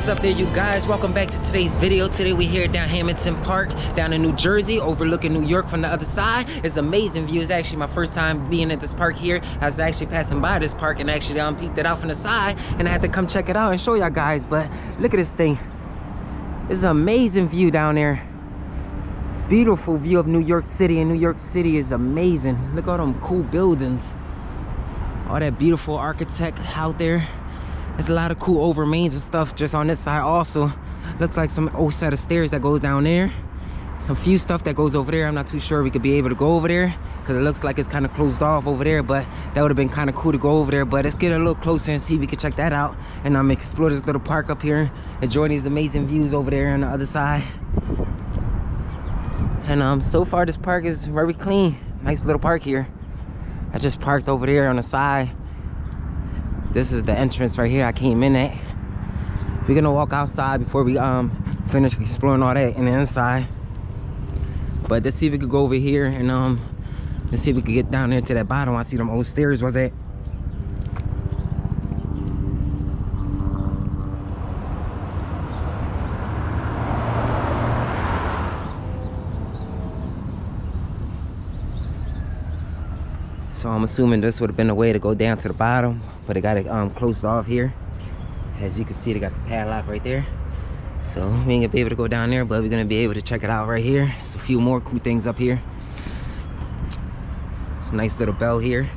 What's up there, you guys? Welcome back to today's video. Today we're here down Hamilton Park down in New Jersey, overlooking New York from the other side. It's an amazing view. It's actually my first time being at this park here. I was actually passing by this park and actually peeked it out from the side, and I had to come check it out and show y'all guys. But look at this thing. It's an amazing view down there. Beautiful view of New York City, and New York City is amazing. Look at all them cool buildings, all that beautiful architect out there. There's a lot of cool over mains and stuff just on this side. Also looks like some old set of stairs that goes down there, some few stuff that goes over there. I'm not too sure we could be able to go over there because it looks like it's kind of closed off over there, but that would have been kind of cool to go over there. But let's get a little closer and see if we can check that out, and explore this little park up here, enjoy these amazing views over there on the other side. And so far this park is very clean. Nice little park here. I just parked over there on the side. This is the entrance right here I came in at. We're gonna walk outside before we finish exploring all that in the inside. But let's see if we could go over here and let's see if we could get down there to that bottom. I see them old stairs was at. So I'm assuming this would have been the way to go down to the bottom, but it got it closed off here. As you can see, they got the padlock right there. So we ain't gonna be able to go down there, but we're gonna be able to check it out right here. There's a few more cool things up here. It's a nice little bell here.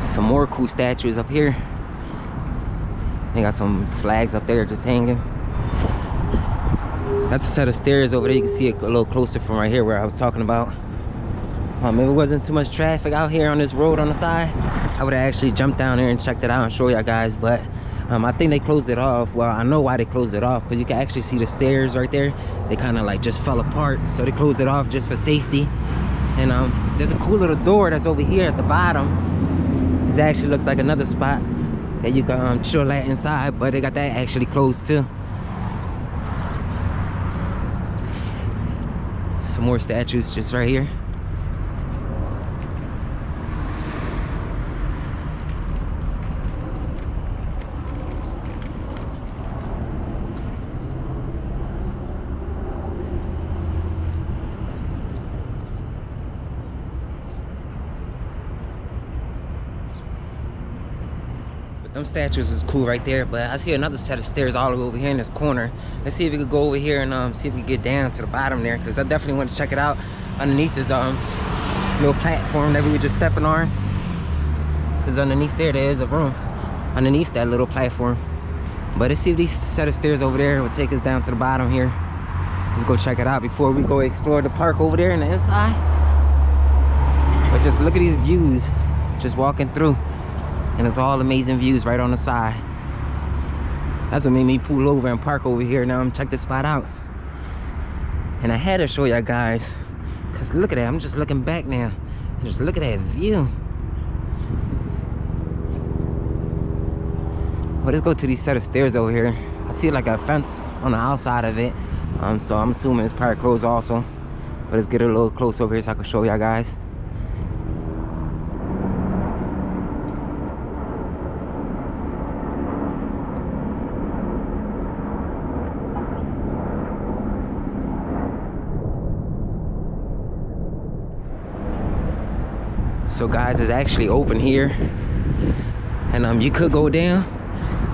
Some more cool statues up here. They got some flags up there just hanging. That's a set of stairs over there. You can see it a little closer from right here where I was talking about. If it wasn't too much traffic out here on this road on the side, I would have actually jumped down there and checked it out and show y'all guys. But I think they closed it off. Well, I know why they closed it off, because you can actually see the stairs right there. They kind of like just fell apart, so they closed it off just for safety. And there's a cool little door that's over here at the bottom. This actually looks like another spot that you can chill at inside, but they got that actually closed too. Some more statues just right here. Them statues is cool right there, but I see another set of stairs all the way over here in this corner. Let's see if we could go over here and see if we can get down to the bottom there, because I definitely want to check it out underneath this little platform that we were just stepping on. Because underneath there is a room underneath that little platform. But let's see if these set of stairs over there will take us down to the bottom here. Let's go check it out before we go explore the park over there in the inside. But just look at these views just walking through. And it's all amazing views right on the side. That's what made me pull over and park over here. Now I'm check this spot out. And I had to show y'all guys, because look at that. I'm just looking back now. And just look at that view. Well, let's go to these set of stairs over here. I see like a fence on the outside of it. So I'm assuming it's probably closed also. But let's get a little close over here so I can show y'all guys. So guys, it's actually open here, and you could go down,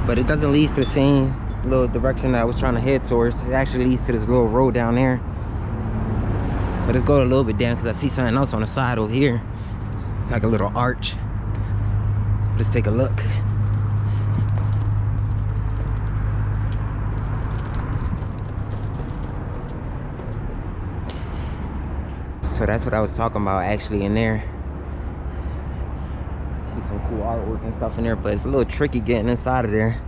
but it doesn't lead to the same little direction that I was trying to head towards. It actually leads to this little road down there. But let's go a little bit down, because I see something else on the side over here, like a little arch. Let's take a look. So that's what I was talking about actually in there. Some cool artwork and stuff in there, but it's a little tricky getting inside of there.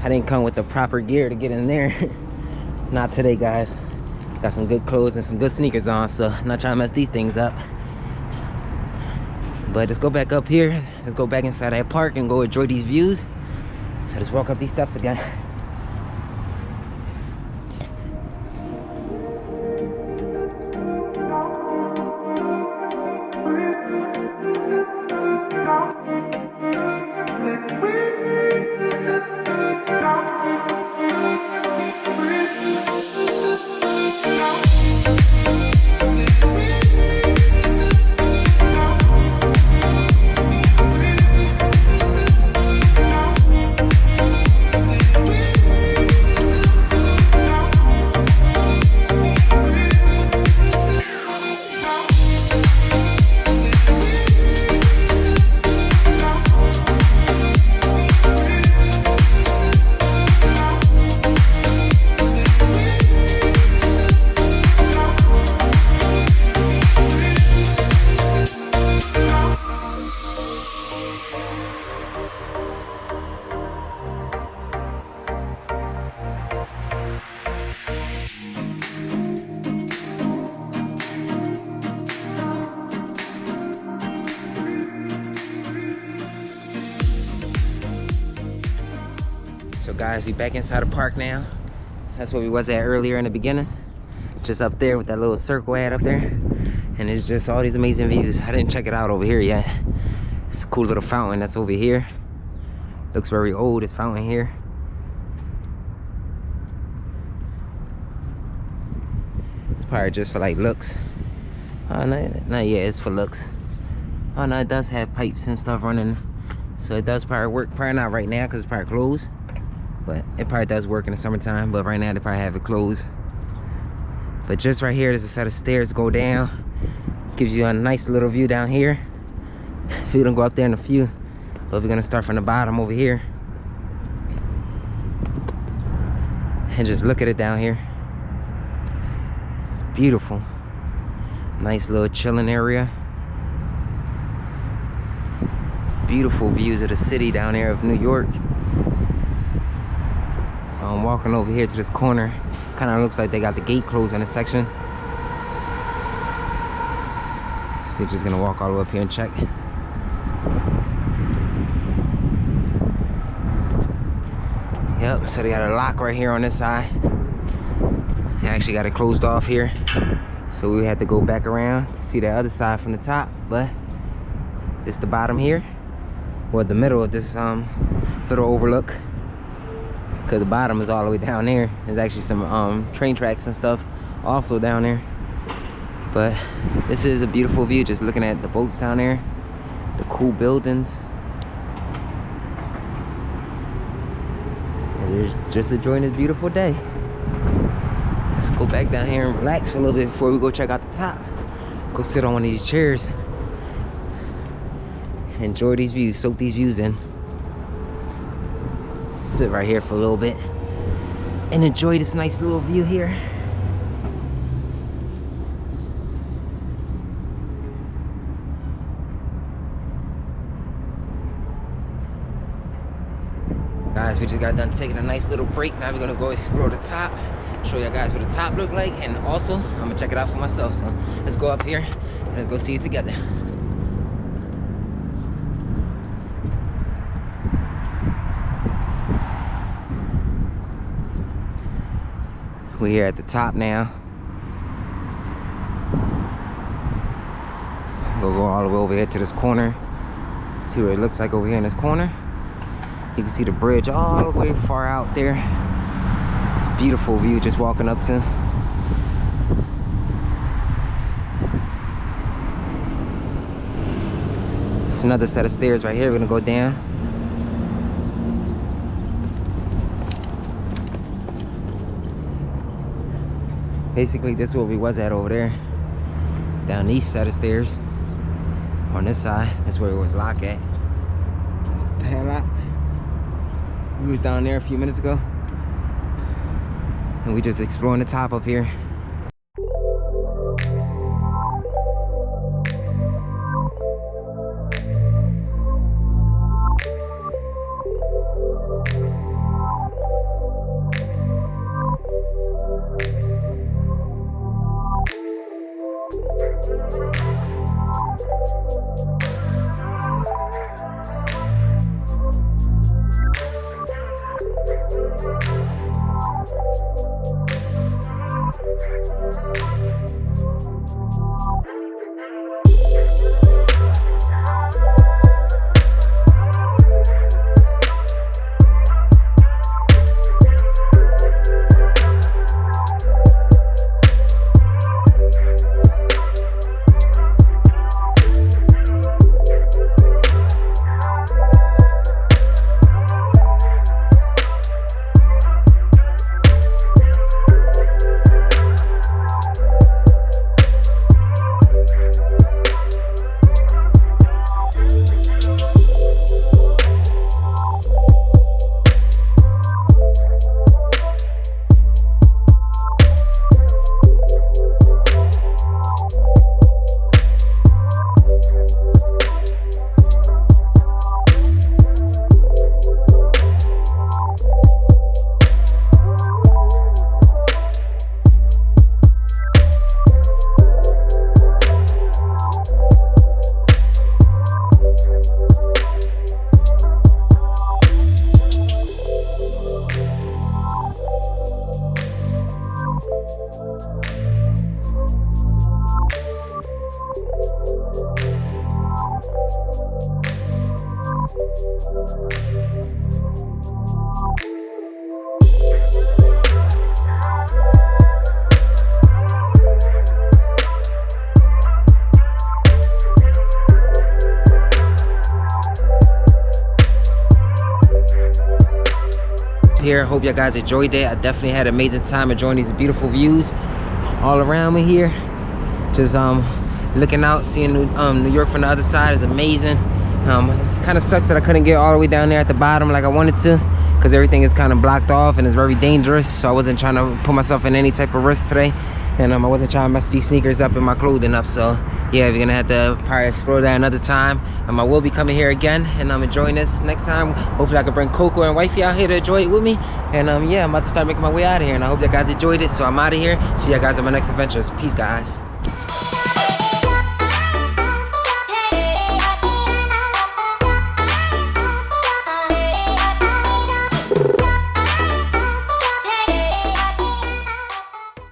I didn't come with the proper gear to get in there. Not today, guys. Got some good clothes and some good sneakers on, so I'm not trying to mess these things up. But let's go back up here. Let's go back inside that park and go enjoy these views. So let's walk up these steps again. So guys, we back inside the park now. That's where we was at earlier in the beginning. Just up there with that little circle ad up there. And it's just all these amazing views. I didn't check it out over here yet. It's a cool little fountain that's over here. Looks very old, this fountain here. It's probably just for like looks. Oh, no, yeah, it's for looks. Oh no, it does have pipes and stuff running. So it does probably work. Probably not right now because it's probably closed. But it probably does work in the summertime. But right now they probably have it closed. But just right here, there's a set of stairs to go down. Gives you a nice little view down here. If you don't go up there in a few. But we're gonna start from the bottom over here. And just look at it down here. It's beautiful. Nice little chilling area. Beautiful views of the city down there of New York. So I'm walking over here to this corner. Kind of looks like they got the gate closed in this section. So we're just gonna walk all the way up here and check. Yep, so they got a lock right here on this side. They actually got it closed off here. So we had to go back around to see the other side from the top, but this is the bottom here. Or the middle of this little overlook, because the bottom is all the way down there. There's actually some train tracks and stuff also down there. But this is a beautiful view, just looking at the boats down there, the cool buildings. And just enjoying this beautiful day. Let's go back down here and relax for a little bit before we go check out the top. Go sit on one of these chairs. Enjoy these views, soak these views in. Sit right here for a little bit and enjoy this nice little view here. Guys, we just got done taking a nice little break. Now we're gonna go explore the top, show you guys what the top look like, and also I'm gonna check it out for myself. So let's go up here and let's go see it together. We're here at the top now. We'll go all the way over here to this corner. See what it looks like over here in this corner. You can see the bridge all the way far out there. It's a beautiful view just walking up to. It's another set of stairs right here. We're gonna go down. Basically, this is where we was at over there. Down these set of stairs. On this side, that's where it was locked at. That's the padlock. We was down there a few minutes ago. And we just exploring the top up here. Here, hope you guys enjoyed it. I definitely had an amazing time enjoying these beautiful views all around me here. Just looking out, seeing New York from the other side is amazing. It kind of sucks that I couldn't get all the way down there at the bottom like I wanted to, because everything is kind of blocked off and it's very dangerous. So I wasn't trying to put myself in any type of risk today, and I wasn't trying to mess these sneakers up and my clothing up. So yeah, we're gonna have to probably explore that another time. I will be coming here again, and I'm enjoying this next time. Hopefully I can bring Coco and Wifey out here to enjoy it with me. And yeah, I'm about to start making my way out of here, and I hope you guys enjoyed it. So I'm out of here. See you guys on my next adventures. Peace, guys.